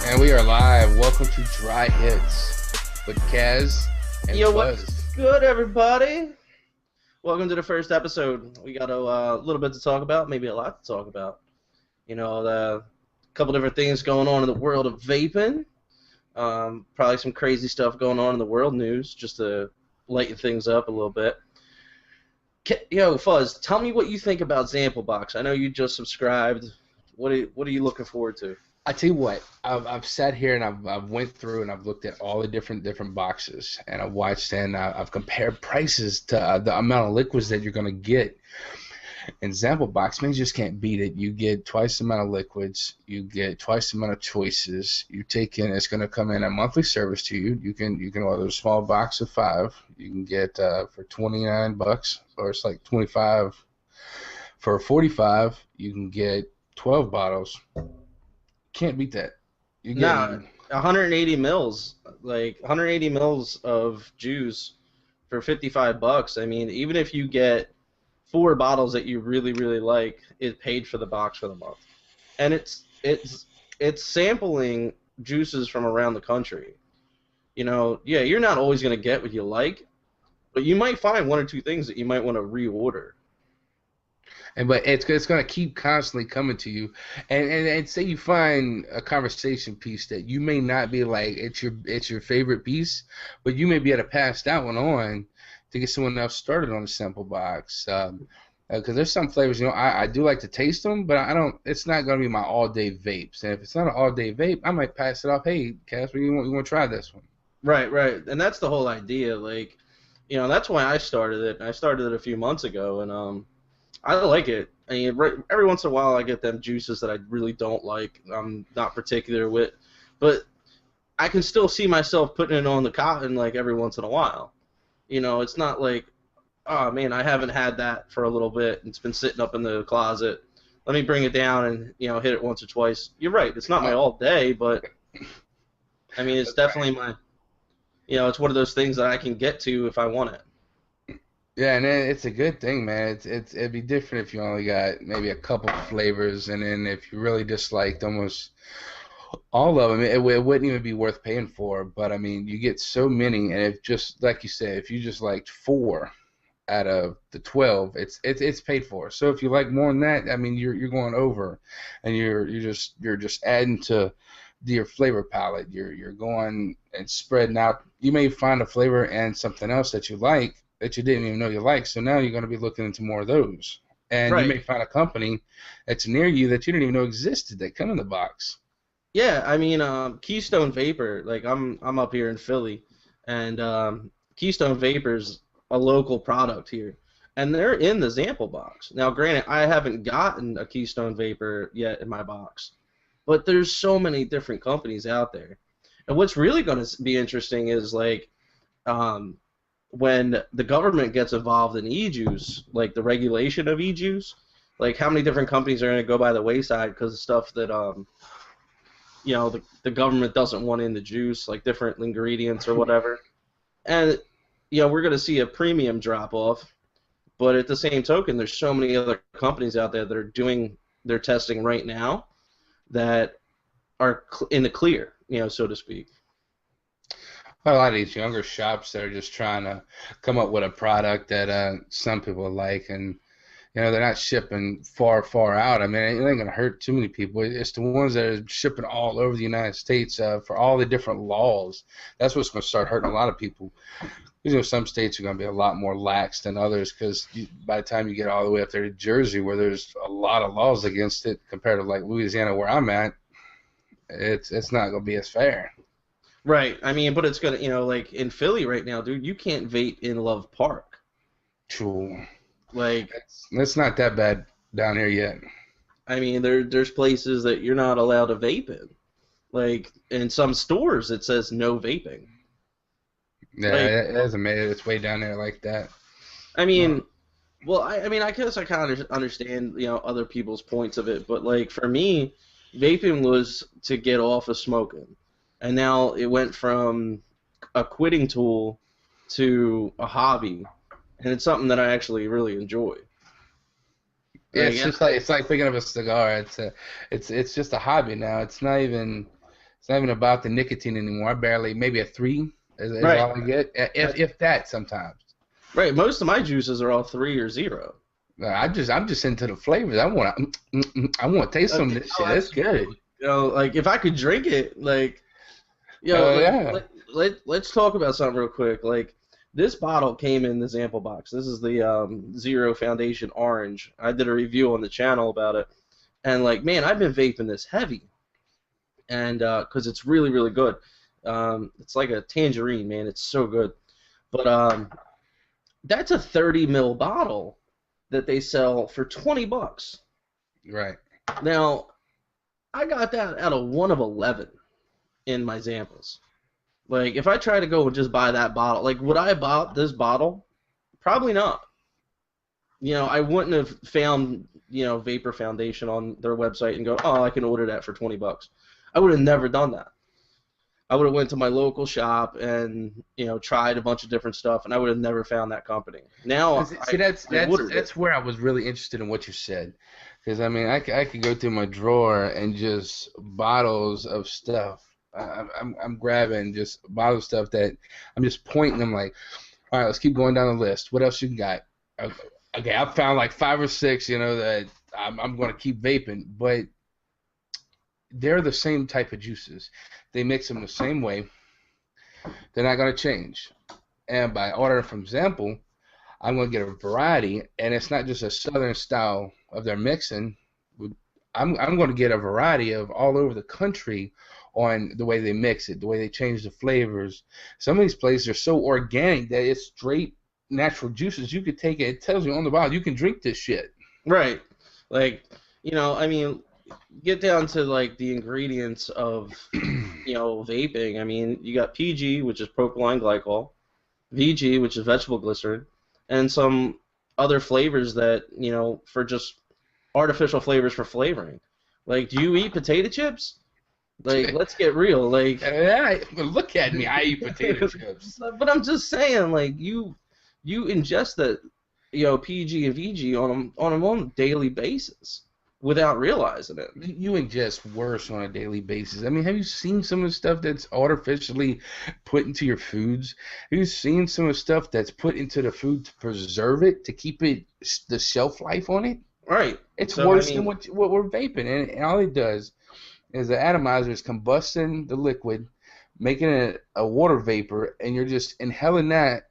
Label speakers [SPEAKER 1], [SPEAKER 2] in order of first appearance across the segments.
[SPEAKER 1] And we are live. Welcome to Dry Hits with Kaz and
[SPEAKER 2] Yo,
[SPEAKER 1] Fuzz.
[SPEAKER 2] what's good, everybody? Welcome to the first episode. We got a little bit to talk about, maybe a lot to talk about. A couple different things going on in the world of vaping. Probably some crazy stuff going on in the world news, just to lighten things up a little bit. Yo, Fuzz, tell me what you think about Zample Box. I know you just subscribed. What are you looking forward to?
[SPEAKER 1] I tell you what, I've sat here and I've went through and I've looked at all the different boxes and I've watched and I've compared prices to the amount of liquids that you're going to get. And Zample Box, man, you just can't beat it. You get twice the amount of liquids. You get twice the amount of choices. You take in, it's going to come in a monthly service to you. You can order a small box of 5. You can get for $29, or it's like 25 for 45. You can get 12 bottles. Can't beat that. You get
[SPEAKER 2] 180 mils, like 180 mils of juice for $55. I mean, even if you get 4 bottles that you really, really like, it paid for the box for the month. And it's sampling juices from around the country. Yeah, you're not always going to get what you like, but you might find 1 or 2 things that you might want to reorder.
[SPEAKER 1] But it's going to keep constantly coming to you, and say you find a conversation piece that you may not be like it's your favorite piece, but you may be able to pass that one on to get someone else started on the Sample Box. Because there's some flavors, I do like to taste them, but I don't. It's not going to be my all-day vapes, and if it's not an all-day vape, I might pass it off. Hey, Kazper, you want to try this one?
[SPEAKER 2] Right, and that's the whole idea. Like, that's why I started it. I started it a few months ago, and I like it. I mean, every once in a while I get them juices that I really don't like. I'm not particular with, but I can still see myself putting it on the cotton like every once in a while. It's not like, oh man, I haven't had that for a little bit. It's been sitting up in the closet. Let me bring it down and hit it once or twice. You're right. It's not my all day, but I mean, it's definitely my. It's one of those things that I can get to if I want it.
[SPEAKER 1] Yeah, and it's a good thing, man. It'd be different if you only got maybe a couple flavors, and then if you really disliked almost all of them, it wouldn't even be worth paying for. But I mean, you get so many, and if just like you said, if you just liked 4 out of the 12, it's paid for. So if you like more than that, I mean, you're going over, and you're just adding to your flavor palette. You're going and spreading out. You may find a flavor and something else that you like that you didn't even know you like, so now you're going to be looking into more of those. And
[SPEAKER 2] right.
[SPEAKER 1] You may find a company that's near you that you didn't even know existed that come in the box.
[SPEAKER 2] Yeah, I mean, Keystone Vapor, like I'm up here in Philly, and Keystone Vapor's a local product here, and they're in the Zample box. Now, granted, I haven't gotten a Keystone Vapor yet in my box, but there's so many different companies out there. And what's really going to be interesting is, like, when the government gets involved in e-juice, like the regulation of e-juice, like how many different companies are going to go by the wayside because of stuff that the government doesn't want in the juice, like different ingredients or whatever. And we're going to see a premium drop off, but at the same token, there's so many other companies out there that are doing their testing right now that are in the clear, so to speak.
[SPEAKER 1] A lot of these younger shops that are just trying to come up with a product that some people like, and they're not shipping far out. I mean, it ain't going to hurt too many people. It's the ones that are shipping all over the United States for all the different laws. That's what's going to start hurting a lot of people. Some states are going to be a lot more lax than others because by the time you get all the way up there to Jersey, where there's a lot of laws against it, compared to like Louisiana, where I'm at, it's not going to be as fair.
[SPEAKER 2] Right. I mean, but it's going to, like in Philly right now, dude, you can't vape in Love Park.
[SPEAKER 1] True.
[SPEAKER 2] Like,
[SPEAKER 1] it's not that bad down here yet.
[SPEAKER 2] I mean, there's places that you're not allowed to vape in. Like, in some stores, it says no vaping.
[SPEAKER 1] Yeah, it hasn't made its way down there like that.
[SPEAKER 2] I mean, well, I mean, I guess I kind of understand, other people's points of it, but, like, for me, vaping was to get off of smoking. And now it went from a quitting tool to a hobby, and it's something that I actually really enjoy.
[SPEAKER 1] Yeah, it's just like picking up a cigar. It's just a hobby now. It's It's not even about the nicotine anymore. I barely, maybe a 3 is
[SPEAKER 2] Right.
[SPEAKER 1] all I get, if that sometimes.
[SPEAKER 2] Right. Most of my juices are all 3 or 0.
[SPEAKER 1] I'm just into the flavors. I want to taste some of this
[SPEAKER 2] Oh,
[SPEAKER 1] shit. It's good.
[SPEAKER 2] absolutely. Like if I could drink it, like like
[SPEAKER 1] Yeah.
[SPEAKER 2] let's talk about something real quick. Like this bottle came in the sample box. This is the Zero Foundation Orange. I did a review on the channel about it, and like man, I've been vaping this heavy, and because it's really really good. It's like a tangerine, man. It's so good. But that's a 30 ml bottle that they sell for $20.
[SPEAKER 1] Right.
[SPEAKER 2] Now I got that out of one of 11 in my samples. Like, if I try to go and just buy that bottle, like, would I have bought this bottle? Probably not. I wouldn't have found, Vapor Foundation on their website and go, oh, I can order that for $20. I would have never done that. I would have went to my local shop and, tried a bunch of different stuff, and I would have never found that company. Now,
[SPEAKER 1] See, that's
[SPEAKER 2] I
[SPEAKER 1] that's
[SPEAKER 2] ordered it.
[SPEAKER 1] that's where I was really interested in what you said, because I mean, I could go through my drawer and just bottles of stuff. I'm grabbing just bottles of stuff that I'm just pointing them like, all right, let's keep going down the list. What else you got? Okay, I found like 5 or 6, that I'm going to keep vaping, but they're the same type of juices. They mix them the same way. They're not going to change. And by ordering from Example, I'm going to get a variety, and it's not just a southern style of their mixing. I'm going to get a variety of all over the country on the way they mix it, the way they change the flavors. Some of these places are so organic that it's straight natural juices. You could take it. It tells you on the bottle you can drink this shit.
[SPEAKER 2] Right. Like, I mean, get down to, like, the ingredients of, vaping. I mean, you got PG, which is propylene glycol, VG, which is vegetable glycerin, and some other flavors that, for just artificial flavors for flavoring. Like, do you eat potato chips? Like, let's get real. Like,
[SPEAKER 1] Yeah, look at me. I eat potato chips.
[SPEAKER 2] but I'm just saying, like, you ingest that, PG and VG on a daily basis without realizing it.
[SPEAKER 1] You ingest worse on a daily basis. I mean, have you seen some of the stuff that's artificially put into your foods? Have you seen some of the stuff that's put into the food to preserve it, to keep it the shelf life on it?
[SPEAKER 2] Right.
[SPEAKER 1] It's
[SPEAKER 2] So I
[SPEAKER 1] worse than
[SPEAKER 2] mean,
[SPEAKER 1] what we're vaping, and all it does is the atomizer is combusting the liquid, making it a water vapor, and you're just inhaling that,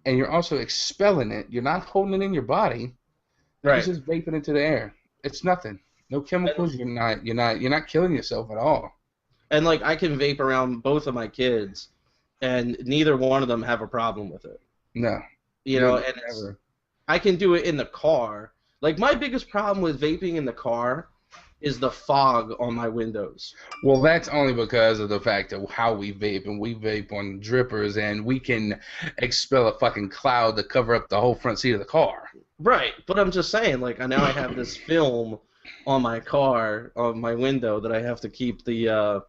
[SPEAKER 1] and you're also expelling it. You're not holding it in your body. You're
[SPEAKER 2] right.
[SPEAKER 1] just vaping into the air. It's nothing. No chemicals. You're not killing yourself at all.
[SPEAKER 2] And like I can vape around both of my kids, and neither one of them have a problem with it.
[SPEAKER 1] No.
[SPEAKER 2] And
[SPEAKER 1] Never.
[SPEAKER 2] I can do it in the car. Like my biggest problem with vaping in the car is the fog on my windows.
[SPEAKER 1] Well, that's only because of the fact of how we vape, and we vape on drippers, and we can expel a fucking cloud to cover up the whole front seat of the car.
[SPEAKER 2] Right, but I'm just saying, like, now I have this film on my car, on my window, that I have to keep the,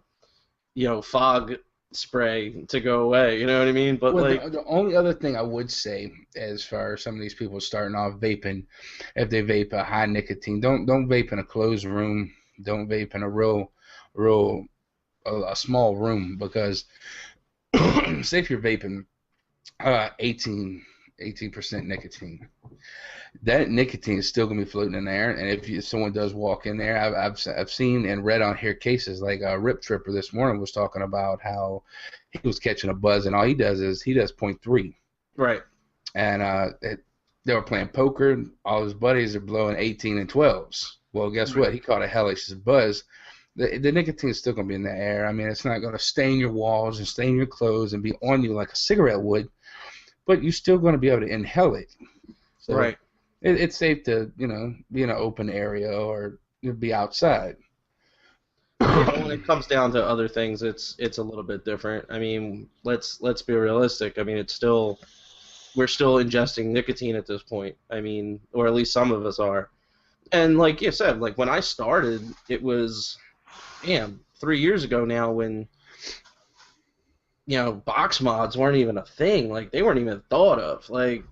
[SPEAKER 2] fog spray to go away. You know what I mean? But
[SPEAKER 1] Well,
[SPEAKER 2] like,
[SPEAKER 1] the only other thing I would say, as far as some of these people starting off vaping, if they vape a high nicotine, don't vape in a closed room. Don't vape in a real a small room, because say if you're vaping 18% nicotine, that nicotine is still gonna be floating in there. And if someone does walk in there, I've seen and read on here cases like Rip Tripper this morning was talking about how he was catching a buzz, and all he does is he does point 0.3,
[SPEAKER 2] right,
[SPEAKER 1] and they were playing poker. All his buddies are blowing 18 and 12s. Well, guess
[SPEAKER 2] right,
[SPEAKER 1] what? He caught a hellish buzz. The nicotine is still gonna be in the air. I mean, it's not gonna stain your walls and stain your clothes and be on you like a cigarette would, but you're still gonna be able to inhale it. So
[SPEAKER 2] right.
[SPEAKER 1] it's safe to, be in an open area or be outside.
[SPEAKER 2] When it comes down to other things, it's a little bit different. I mean, let's be realistic. I mean, we're still ingesting nicotine at this point. I mean, or at least some of us are. And like you said, like when I started, it was, 3 years ago now when, box mods weren't even a thing. Like they weren't even thought of. Like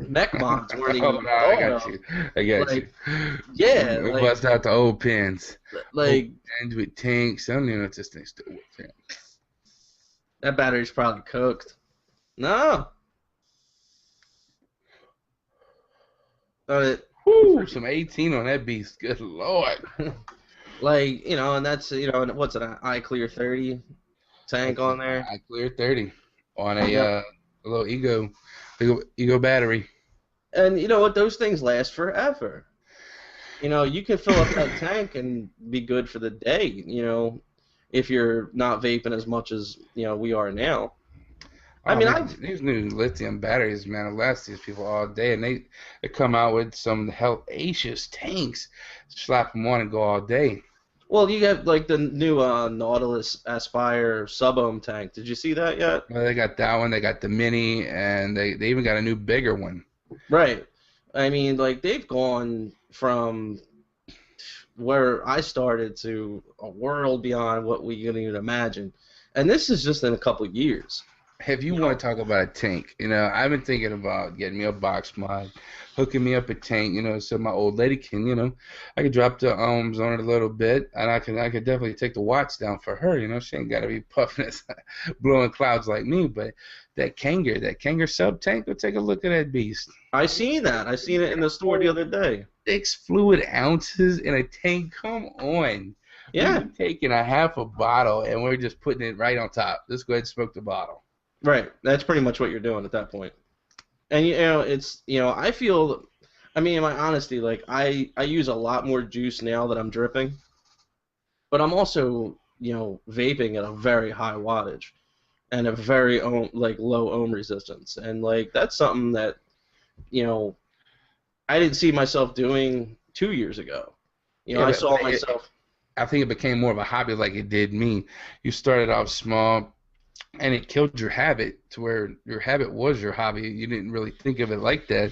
[SPEAKER 2] mech mods weren't
[SPEAKER 1] Oh,
[SPEAKER 2] even
[SPEAKER 1] no, I
[SPEAKER 2] thought
[SPEAKER 1] got
[SPEAKER 2] of.
[SPEAKER 1] you. I got you.
[SPEAKER 2] Like, yeah,
[SPEAKER 1] We
[SPEAKER 2] like,
[SPEAKER 1] bust out the old pins. Old
[SPEAKER 2] like
[SPEAKER 1] pins with tanks. I don't even know what this thing still works. Yeah.
[SPEAKER 2] that battery's probably cooked. No, but
[SPEAKER 1] Whoo, some 18 on that beast. Good lord.
[SPEAKER 2] like and that's and what's it? An I Clear 30 tank
[SPEAKER 1] That's
[SPEAKER 2] on
[SPEAKER 1] it.
[SPEAKER 2] there.
[SPEAKER 1] I cleared 30 on a
[SPEAKER 2] Yep.
[SPEAKER 1] a little ego battery.
[SPEAKER 2] And you know what? Those things last forever. You can fill up that tank and be good for the day. If you're not vaping as much as we are now. I
[SPEAKER 1] Oh
[SPEAKER 2] mean,
[SPEAKER 1] man,
[SPEAKER 2] I've
[SPEAKER 1] these new lithium batteries, man, will last these people all day, and they come out with some hellacious tanks. Slap them on and go all day.
[SPEAKER 2] well, you have like the new Nautilus Aspire sub-ohm tank. Did you see that yet?
[SPEAKER 1] Well, they got that one, they got the mini, and they even got a new bigger one.
[SPEAKER 2] Right. I mean, like they've gone from where I started to a world beyond what we can even imagine, and this is just in a couple of years.
[SPEAKER 1] If you
[SPEAKER 2] You
[SPEAKER 1] want
[SPEAKER 2] know,
[SPEAKER 1] to talk about a tank, I've been thinking about getting me a box mod, hooking me up a tank, so my old lady can, I could drop the ohms on it a little bit, and I could definitely take the watts down for her, she ain't got to be puffing us, blowing clouds like me, but that Kanger sub tank, go take a look at that beast.
[SPEAKER 2] I seen that. I seen it in the store the other day.
[SPEAKER 1] 6 fluid ounces in a tank, come on.
[SPEAKER 2] Yeah.
[SPEAKER 1] We're taking a half a bottle and we're just putting it right on top. Let's go ahead and smoke the bottle.
[SPEAKER 2] Right. That's pretty much what you're doing at that point. And it's I feel, I mean, in my honesty, like I use a lot more juice now that I'm dripping, but I'm also vaping at a very high wattage and a very like low ohm resistance, and like that's something that you know I didn't see myself doing 2 years ago.
[SPEAKER 1] Yeah,
[SPEAKER 2] I
[SPEAKER 1] but
[SPEAKER 2] saw myself.
[SPEAKER 1] I think it became more of a hobby like it did me. You started off small and it killed your habit to where your habit was your hobby. You didn't really think of it like that,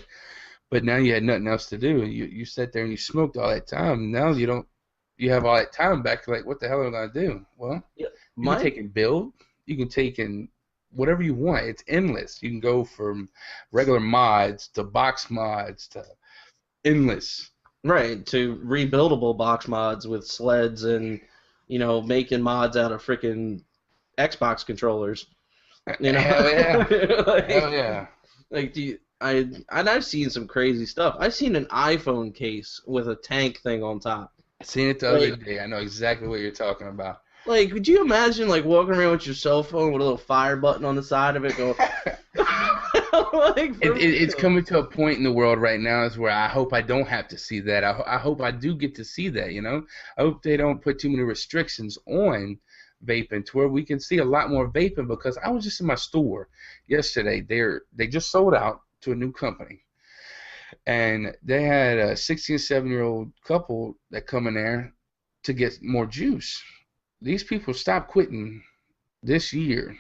[SPEAKER 1] but now you had nothing else to do. You sat there and you smoked all that time. Now you don't. You have all that time back. Like, what the hell am I gonna do? Well,
[SPEAKER 2] Yeah,
[SPEAKER 1] you can
[SPEAKER 2] my
[SPEAKER 1] take and build. You can take and whatever you want. It's endless. You can go from regular mods to box mods to endless.
[SPEAKER 2] right to rebuildable box mods with sleds and making mods out of freaking Xbox controllers. You know,
[SPEAKER 1] Hell yeah. Hell
[SPEAKER 2] like,
[SPEAKER 1] yeah.
[SPEAKER 2] like I've seen some crazy stuff. I've seen an iPhone case with a tank thing on top.
[SPEAKER 1] I seen it the other
[SPEAKER 2] Like,
[SPEAKER 1] day. I know exactly what you're talking about.
[SPEAKER 2] could you imagine like walking around with your cell phone with a little fire button on the side of it, going like for
[SPEAKER 1] It's
[SPEAKER 2] real?
[SPEAKER 1] coming to a point in the world right now is where I hope I don't have to see that. I hope I do get to see that, I hope they don't put too many restrictions on vaping to where we can see a lot more vaping because I was just in my store yesterday. They just sold out to a new company. And they had a 16, 7-year-old couple that come in there to get more juice. These people stopped quitting this year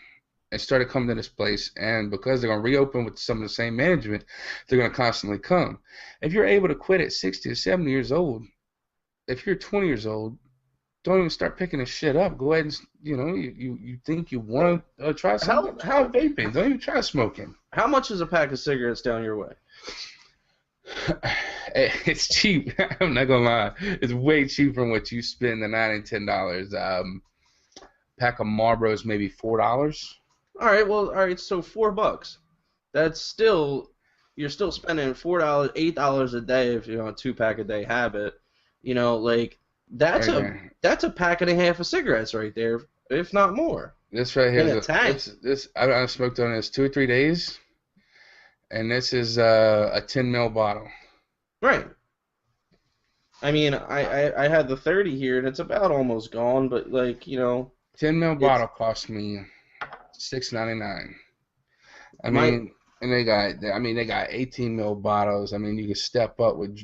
[SPEAKER 1] and started coming to this place. And because they're going to reopen with some of the same management, they're going to constantly come. If you're able to quit at 60 or 70 years old, if you're 20 years old, don't even start picking this shit up. Go ahead and, you think you want to try
[SPEAKER 2] How
[SPEAKER 1] something? Try
[SPEAKER 2] how
[SPEAKER 1] vaping. Don't even try smoking.
[SPEAKER 2] how much is a pack of cigarettes down your way?
[SPEAKER 1] It's cheap. I'm not gonna lie. It's way cheaper than what you spend the $9 and $10. Pack of Marlboros maybe $4.
[SPEAKER 2] All right, so $4. That's still you're still spending $4, $8 a day if you're on a 2 pack a day habit. Like that's
[SPEAKER 1] Hey
[SPEAKER 2] a
[SPEAKER 1] man,
[SPEAKER 2] that's a pack and a half of cigarettes right there, if not more,
[SPEAKER 1] this right here
[SPEAKER 2] in
[SPEAKER 1] is
[SPEAKER 2] a tank.
[SPEAKER 1] this I've smoked on this 2 or 3 days, and this is a 10 ml bottle.
[SPEAKER 2] Right. I mean, I had the 30 here and it's about almost gone, but like
[SPEAKER 1] 10 ml
[SPEAKER 2] it's
[SPEAKER 1] bottle cost me $6.99. I
[SPEAKER 2] my
[SPEAKER 1] mean, and they got 18 ml bottles. I mean, you can step up with.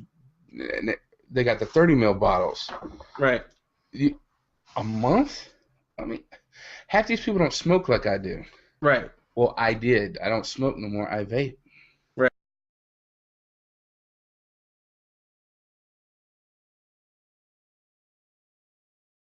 [SPEAKER 1] And they got the 30 ml bottles.
[SPEAKER 2] right.
[SPEAKER 1] A month? I mean, half these people don't smoke like I do.
[SPEAKER 2] Right.
[SPEAKER 1] Well, I did. I don't smoke no more. I vape.